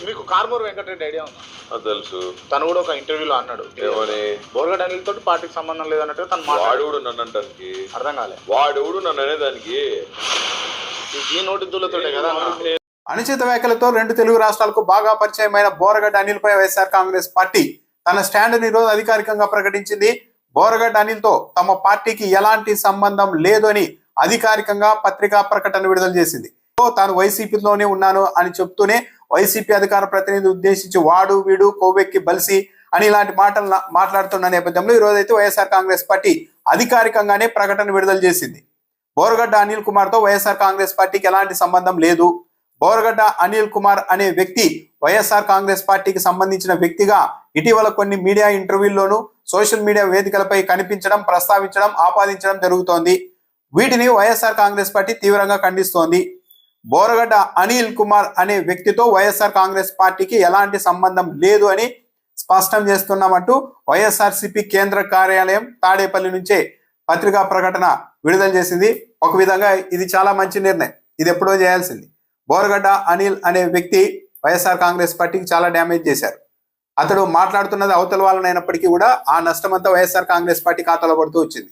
మీకు కార్మూర్ వెంకటరెడ్డి ఐడియా ఉందా? తెలుసు. తను కూడా ఒక ఇంటర్వ్యూలో అన్నాడు ఏమని, బోర్గడ్ అనిల్ తోటి పార్టీకి సంబంధం లేదన్నట్టు తను వాడు నన్ను అంటానికి అర్థం కాలే. వాడు నన్ను అనేదానికి ఈ నోటితోటే కదా. అనుచిత వ్యాఖ్యలతో 2 తెలుగు రాష్ట్రాలకు బాగా పరిచయమైన బోరగడ్డ అనిల్ పై వైఎస్ఆర్ కాంగ్రెస్ పార్టీ తన స్టాండ్ ఈ రోజు అధికారికంగా ప్రకటించింది. బోరగడ్డ అనిల్ తో తమ పార్టీకి ఎలాంటి సంబంధం లేదు అని అధికారికంగా పత్రికా ప్రకటన విడుదల చేసింది. తాను వైసీపీలోనే ఉన్నాను అని చెప్తూనే వైసీపీ అధికార ప్రతినిధి ఉద్దేశించి వాడు వీడు కొవ్వెక్కి బలిసి అని ఇలాంటి మాటలు మాట్లాడుతున్న నేపథ్యంలో ఈ రోజైతే వైఎస్ఆర్ కాంగ్రెస్ పార్టీ అధికారికంగానే ప్రకటన విడుదల చేసింది. బోరగడ్డ అనిల్ కుమార్ తో వైఎస్ఆర్ కాంగ్రెస్ పార్టీకి ఎలాంటి సంబంధం లేదు. బోరగడ్డ అనిల్ కుమార్ అనే వ్యక్తి వైఎస్ఆర్ కాంగ్రెస్ పార్టీకి సంబంధించిన వ్యక్తిగా ఇటీవల కొన్ని మీడియా ఇంటర్వ్యూల్లోనూ సోషల్ మీడియా వేదికలపై కనిపించడం, ప్రస్తావించడం, ఆపాదించడం జరుగుతోంది. వీటిని వైఎస్ఆర్ కాంగ్రెస్ పార్టీ తీవ్రంగా ఖండిస్తోంది. బోరగడ్డ అనిల్ కుమార్ అనే వ్యక్తితో వైఎస్ఆర్ కాంగ్రెస్ పార్టీకి ఎలాంటి సంబంధం లేదు అని స్పష్టం చేస్తున్నామంటూ వైఎస్ఆర్సీపీ కేంద్ర కార్యాలయం తాడేపల్లి నుంచే పత్రికా ప్రకటన విడుదల చేసింది. ఒక విధంగా ఇది చాలా మంచి నిర్ణయం. ఇది ఎప్పుడో చేయాల్సింది. బోరగడ్డ అనిల్ అనే వ్యక్తి వైఎస్ఆర్ కాంగ్రెస్ పార్టీకి చాలా డ్యామేజ్ చేశారు. అతడు మాట్లాడుతున్నది అవతల వాళ్ళనైనప్పటికీ కూడా ఆ నష్టం అంతా వైఎస్ఆర్ కాంగ్రెస్ పార్టీ ఖాతాలో పడుతూ వచ్చింది.